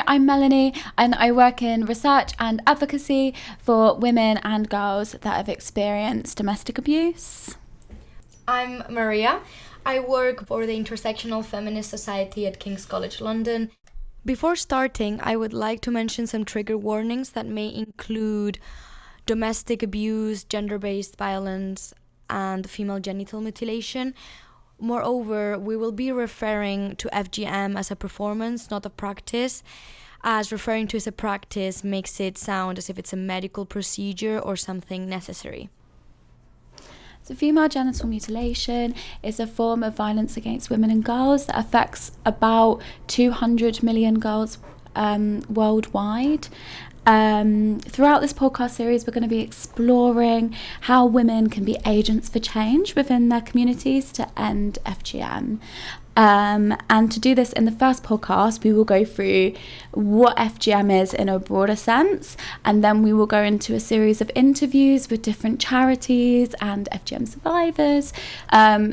I'm Melanie and I work in research and advocacy for women and girls that have experienced domestic abuse. I'm Maria. I work for the Intersectional Feminist Society at King's College London. Before starting, I would like to mention some trigger warnings that may include domestic abuse, gender-based violence, and female genital mutilation. Moreover, we will be referring to FGM as a performance, not a practice, as referring to as a practice makes it sound as if it's a medical procedure or something necessary. So female genital mutilation is a form of violence against women and girls that affects about 200 million girls worldwide. Throughout this podcast series, we're going to be exploring how women can be agents for change within their communities to end FGM. And to do this in the first podcast, we will go through what FGM is in a broader sense, and then we will go into a series of interviews with different charities and FGM survivors.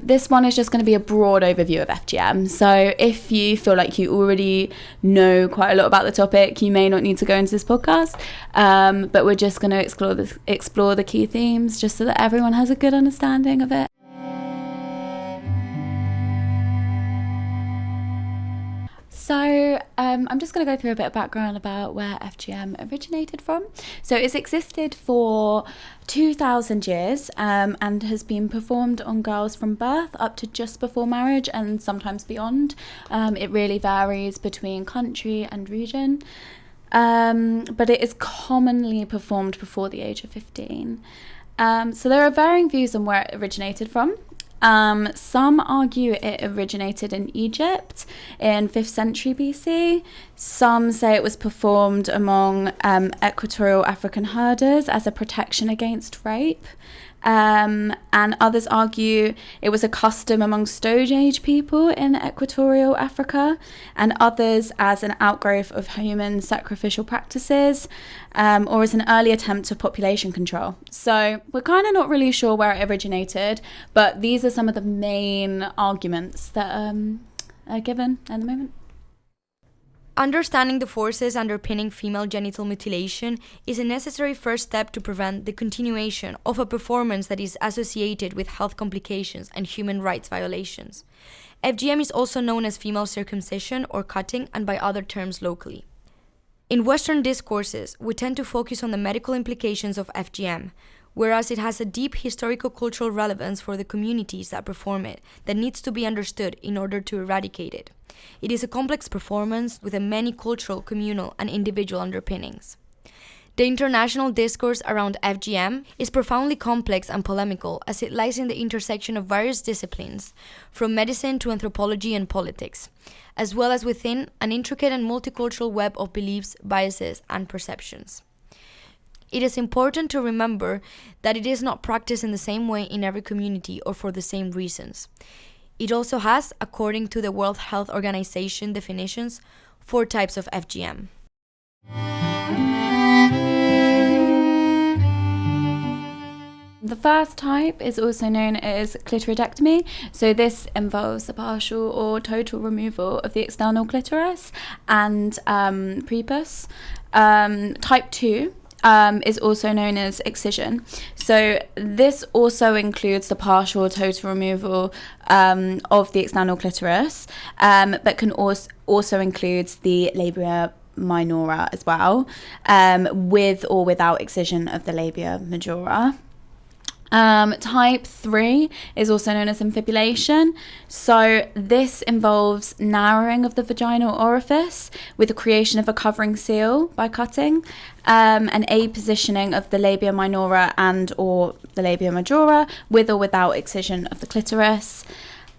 This one is just going to be a broad overview of FGM. So if you feel like you already know quite a lot about the topic, you may not need to go into this podcast, but we're just going to explore the key themes just so that everyone has a good understanding of it. So I'm just going to go through a bit of background about where FGM originated from. So it's existed for 2,000 years and has been performed on girls from birth up to just before marriage and sometimes beyond. It really varies between country and region, but it is commonly performed before the age of 15. So there are varying views on where it originated from. Some argue it originated in Egypt in 5th century BC. Some say it was performed among equatorial African herders as a protection against rape. And others argue it was a custom among Stone Age people in equatorial Africa, and others as an outgrowth of human sacrificial practices, or as an early attempt of population control. So we're kind of not really sure where it originated, but these are some of the main arguments that are given at the moment. Understanding the forces underpinning female genital mutilation is a necessary first step to prevent the continuation of a performance that is associated with health complications and human rights violations. FGM is also known as female circumcision or cutting, and by other terms locally. In Western discourses, we tend to focus on the medical implications of FGM, whereas it has a deep historical cultural relevance for the communities that perform it that needs to be understood in order to eradicate it. It is a complex performance with a many cultural, communal, and individual underpinnings. The international discourse around FGM is profoundly complex and polemical, as it lies in the intersection of various disciplines, from medicine to anthropology and politics, as well as within an intricate and multicultural web of beliefs, biases, and perceptions. It is important to remember that it is not practiced in the same way in every community or for the same reasons. It also has, according to the World Health Organization definitions, 4 types of FGM. The first type is also known as clitoridectomy. So this involves the partial or total removal of the external clitoris and prepuce. Type 2 is also known as excision. So this also includes the partial or total removal of the external clitoris, but can also includes the labia minora as well, with or without excision of the labia majora. Type 3 is also known as infibulation. So this involves narrowing of the vaginal orifice with the creation of a covering seal by cutting, and appositioning of the labia minora and or the labia majora with or without excision of the clitoris.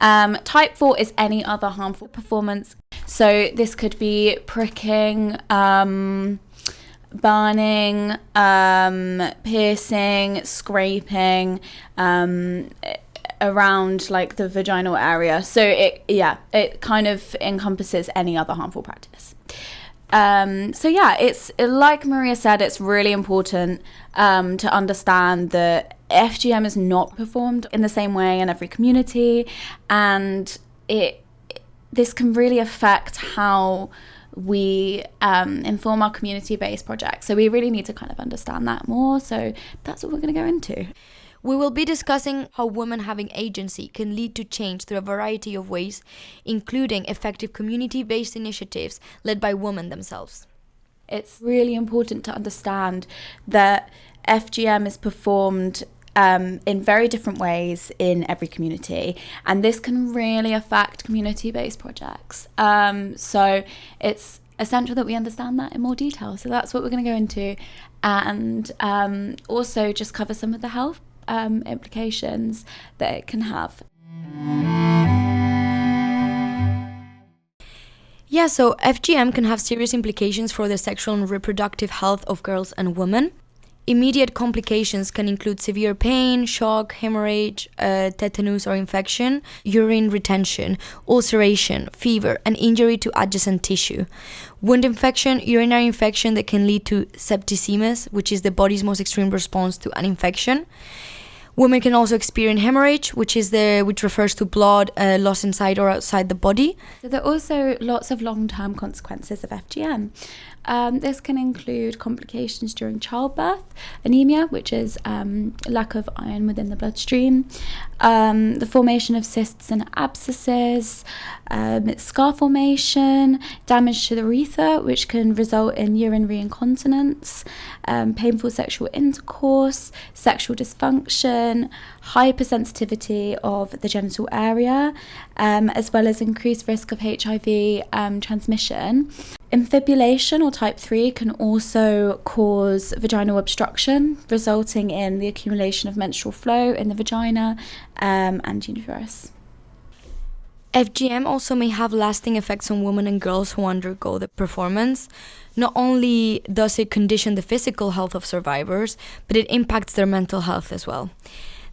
Type 4 is any other harmful performance. So this could be pricking, burning, piercing, scraping around like the vaginal area. So it kind of encompasses any other harmful practice. It's like Maria said, it's really important to understand that FGM is not performed in the same way in every community, and this can really affect how we inform our community-based projects. So we really need to kind of understand that more. So that's what we're going to go into. We will be discussing how women having agency can lead to change through a variety of ways, including effective community-based initiatives led by women themselves. It's really important to understand that FGM is performed in very different ways in every community, and this can really affect community-based projects. So it's essential that we understand that in more detail. So that's what we're going to go into, and also just cover some of the health implications that it can have. Yeah, so FGM can have serious implications for the sexual and reproductive health of girls and women. Immediate complications can include severe pain, shock, hemorrhage, tetanus or infection, urine retention, ulceration, fever, and injury to adjacent tissue. Wound infection, urinary infection that can lead to septicemia, which is the body's most extreme response to an infection. Women can also experience hemorrhage, which refers to blood lost inside or outside the body. So there are also lots of long-term consequences of FGM. This can include complications during childbirth, anemia, which is lack of iron within the bloodstream, the formation of cysts and abscesses, scar formation, damage to the urethra, which can result in urinary incontinence, painful sexual intercourse, sexual dysfunction, hypersensitivity of the genital area, as well as increased risk of HIV transmission. Infibulation or type 3 can also cause vaginal obstruction, resulting in the accumulation of menstrual flow in the vagina and uterus. FGM also may have lasting effects on women and girls who undergo the performance. Not only does it condition the physical health of survivors, but it impacts their mental health as well.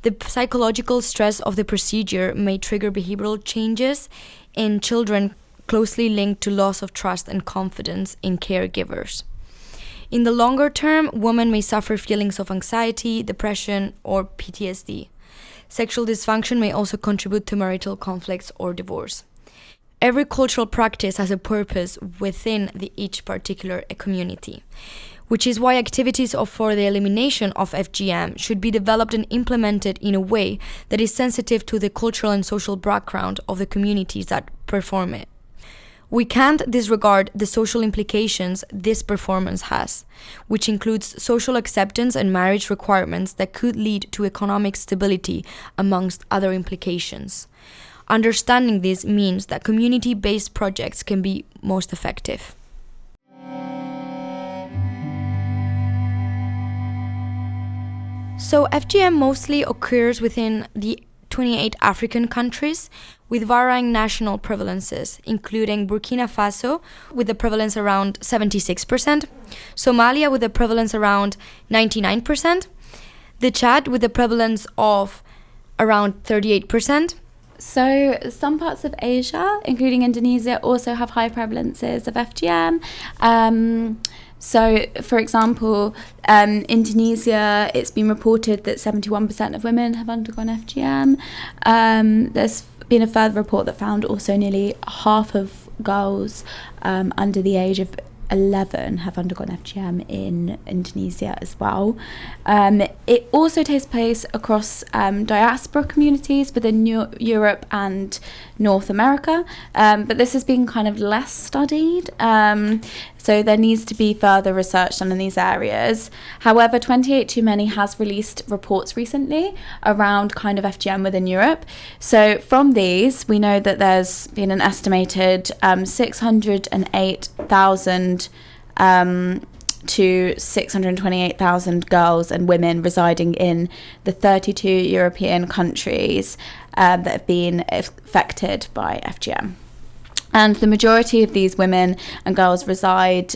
The psychological stress of the procedure may trigger behavioral changes in children closely linked to loss of trust and confidence in caregivers. In the longer term, women may suffer feelings of anxiety, depression, or PTSD. Sexual dysfunction may also contribute to marital conflicts or divorce. Every cultural practice has a purpose within each particular community, which is why activities for the elimination of FGM should be developed and implemented in a way that is sensitive to the cultural and social background of the communities that perform it. We can't disregard the social implications this performance has, which includes social acceptance and marriage requirements that could lead to economic stability, amongst other implications. Understanding this means that community-based projects can be most effective. So FGM mostly occurs within the 28 African countries with varying national prevalences, including Burkina Faso with a prevalence around 76%, Somalia with a prevalence around 99%, the Chad with a prevalence of around 38%. So some parts of Asia, including Indonesia, also have high prevalences of FGM. So, for example, Indonesia, it's been reported that 71% of women have undergone FGM. There's been a further report that found also nearly half of girls under the age of 11 have undergone FGM in Indonesia as well. It also takes place across diaspora communities within Europe and North America, but this has been kind of less studied. So there needs to be further research done in these areas. However, 28 Too Many has released reports recently around kind of FGM within Europe. So from these, we know that there's been an estimated 608,000 to 628,000 girls and women residing in the 32 European countries that have been affected by FGM. And the majority of these women and girls reside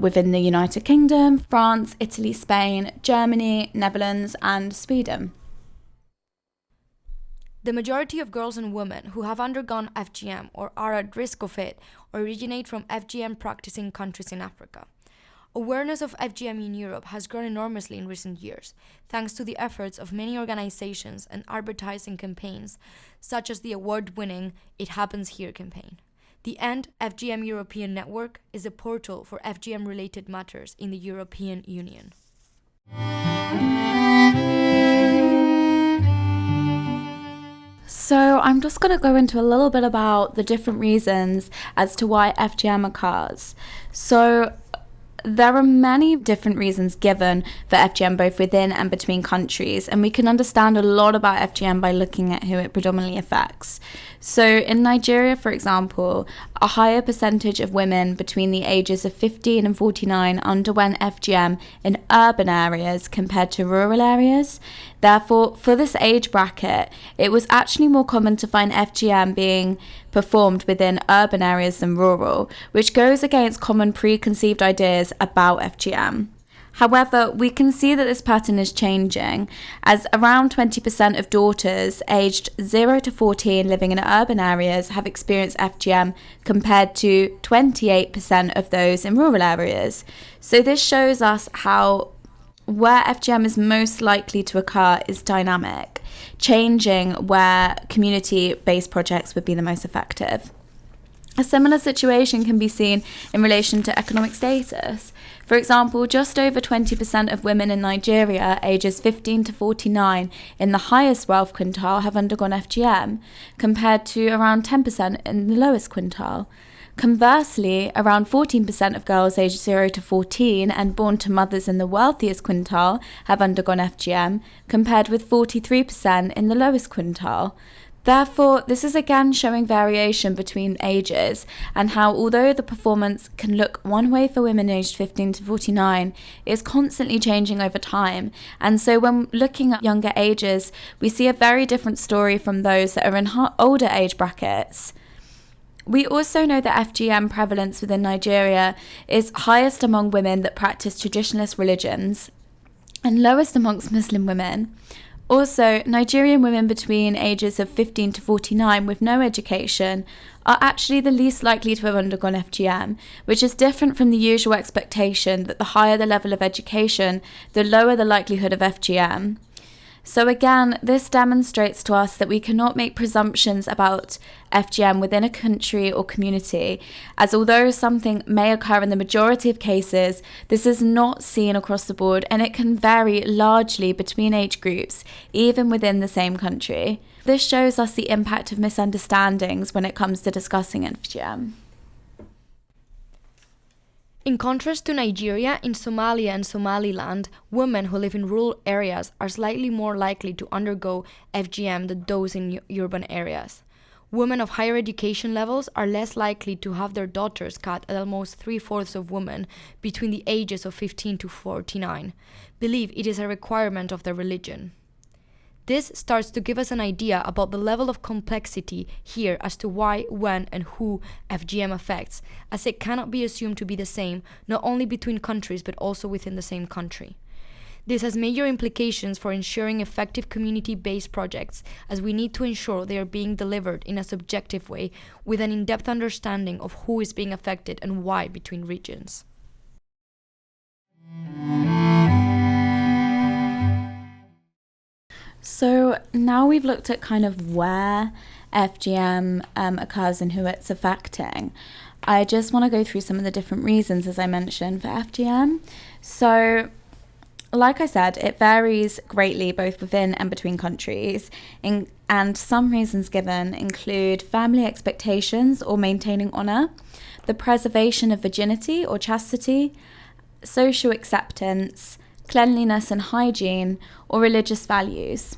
within the United Kingdom, France, Italy, Spain, Germany, Netherlands, and Sweden. The majority of girls and women who have undergone FGM or are at risk of it originate from FGM practicing countries in Africa. Awareness of FGM in Europe has grown enormously in recent years, thanks to the efforts of many organizations and advertising campaigns, such as the award-winning It Happens Here campaign. The End FGM European Network is a portal for FGM-related matters in the European Union. So I'm just going to go into a little bit about the different reasons as to why FGM occurs. So there are many different reasons given for FGM both within and between countries, and we can understand a lot about FGM by looking at who it predominantly affects. So in Nigeria, for example, a higher percentage of women between the ages of 15 and 49 underwent FGM in urban areas compared to rural areas. Therefore, for this age bracket, it was actually more common to find FGM being performed within urban areas than rural, which goes against common preconceived ideas about FGM. However, we can see that this pattern is changing, as around 20% of daughters aged 0 to 14 living in urban areas have experienced FGM compared to 28% of those in rural areas. So this shows us how where FGM is most likely to occur is dynamic, changing where community-based projects would be the most effective. A similar situation can be seen in relation to economic status. For example, just over 20% of women in Nigeria ages 15 to 49 in the highest wealth quintile have undergone FGM, compared to around 10% in the lowest quintile. Conversely, around 14% of girls aged 0 to 14 and born to mothers in the wealthiest quintile have undergone FGM, compared with 43% in the lowest quintile. Therefore, this is again showing variation between ages and how, although the performance can look one way for women aged 15 to 49, it is constantly changing over time. And so when looking at younger ages, we see a very different story from those that are in older age brackets. We also know that FGM prevalence within Nigeria is highest among women that practice traditionalist religions and lowest amongst Muslim women. Also, Nigerian women between ages of 15 to 49 with no education are actually the least likely to have undergone FGM, which is different from the usual expectation that the higher the level of education, the lower the likelihood of FGM. So again, this demonstrates to us that we cannot make presumptions about FGM within a country or community, as although something may occur in the majority of cases, this is not seen across the board, and it can vary largely between age groups, even within the same country. This shows us the impact of misunderstandings when it comes to discussing FGM. In contrast to Nigeria, in Somalia and Somaliland, women who live in rural areas are slightly more likely to undergo FGM than those in urban areas. Women of higher education levels are less likely to have their daughters cut at almost 3/4 of women between the ages of 15 to 49 believe it is a requirement of their religion. This starts to give us an idea about the level of complexity here as to why, when, and who FGM affects, as it cannot be assumed to be the same not only between countries but also within the same country. This has major implications for ensuring effective community-based projects, as we need to ensure they are being delivered in a subjective way with an in-depth understanding of who is being affected and why between regions. So now we've looked at kind of where FGM occurs and who it's affecting. I just want to go through some of the different reasons, as I mentioned, for FGM. So, like I said, it varies greatly both within and between countries, and some reasons given include family expectations or maintaining honour, the preservation of virginity or chastity, social acceptance, cleanliness and hygiene, or religious values.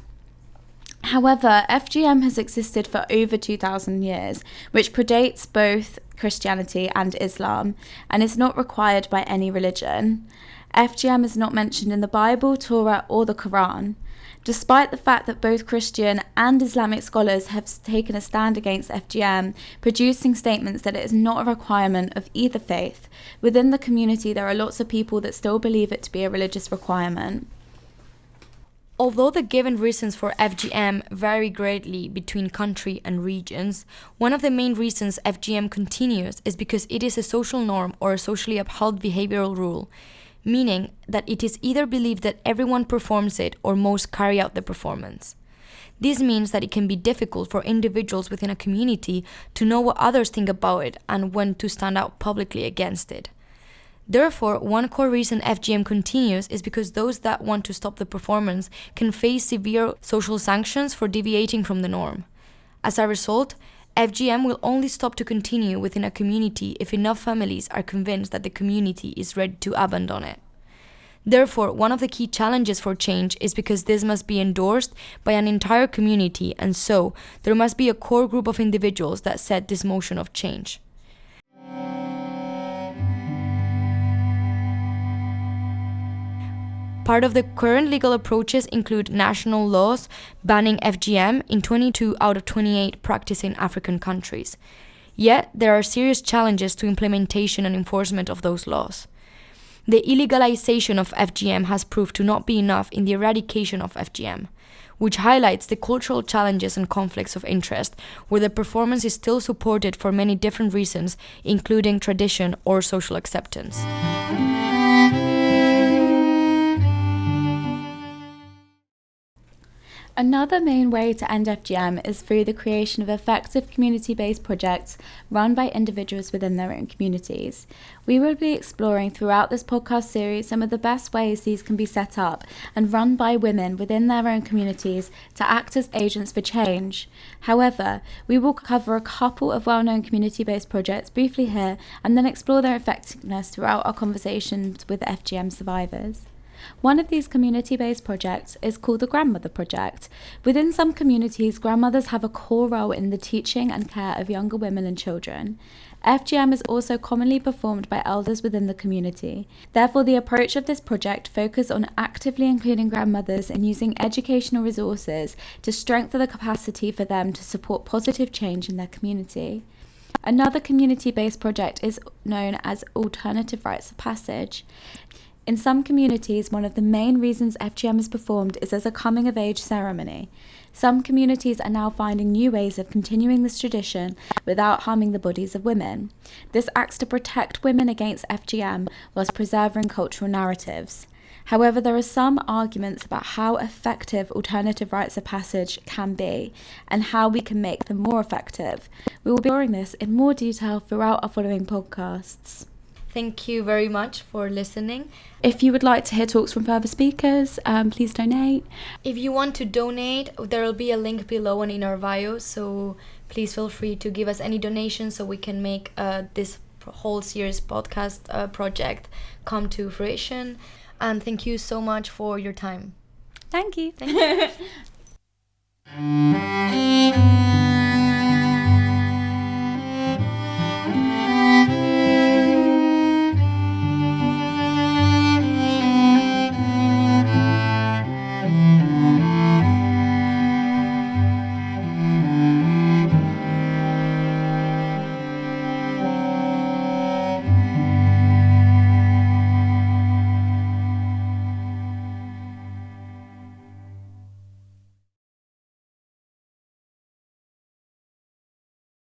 However, FGM has existed for over 2,000 years, which predates both Christianity and Islam, and is not required by any religion. FGM is not mentioned in the Bible, Torah, or the Quran. Despite the fact that both Christian and Islamic scholars have taken a stand against FGM, producing statements that it is not a requirement of either faith, within the community there are lots of people that still believe it to be a religious requirement. Although the given reasons for FGM vary greatly between country and regions, one of the main reasons FGM continues is because it is a social norm or a socially upheld behavioral rule, meaning that it is either believed that everyone performs it or most carry out the performance. This means that it can be difficult for individuals within a community to know what others think about it and when to stand out publicly against it. Therefore, one core reason FGM continues is because those that want to stop the performance can face severe social sanctions for deviating from the norm. As a result, FGM will only stop to continue within a community if enough families are convinced that the community is ready to abandon it. Therefore, one of the key challenges for change is because this must be endorsed by an entire community, and so there must be a core group of individuals that set this motion of change. Part of the current legal approaches include national laws banning FGM in 22 out of 28 practicing African countries. Yet, there are serious challenges to implementation and enforcement of those laws. The illegalization of FGM has proved to not be enough in the eradication of FGM, which highlights the cultural challenges and conflicts of interest, where the performance is still supported for many different reasons, including tradition or social acceptance. Another main way to end FGM is through the creation of effective community-based projects run by individuals within their own communities. We will be exploring throughout this podcast series some of the best ways these can be set up and run by women within their own communities to act as agents for change. However, we will cover a couple of well-known community-based projects briefly here and then explore their effectiveness throughout our conversations with FGM survivors. One of these community-based projects is called the Grandmother Project. Within some communities, grandmothers have a core role in the teaching and care of younger women and children. FGM is also commonly performed by elders within the community. Therefore, the approach of this project focuses on actively including grandmothers and using educational resources to strengthen the capacity for them to support positive change in their community. Another community-based project is known as alternative rites of passage. In some communities, one of the main reasons FGM is performed is as a coming-of-age ceremony. Some communities are now finding new ways of continuing this tradition without harming the bodies of women. This acts to protect women against FGM whilst preserving cultural narratives. However, there are some arguments about how effective alternative rites of passage can be and how we can make them more effective. We will be exploring this in more detail throughout our following podcasts. Thank you very much for listening. If you would like to hear talks from further speakers, please donate. If you want to donate, there will be a link below and in our bio, so please feel free to give us any donations so we can make this whole series podcast project come to fruition. And thank you so much for your time. Thank you. Thank you.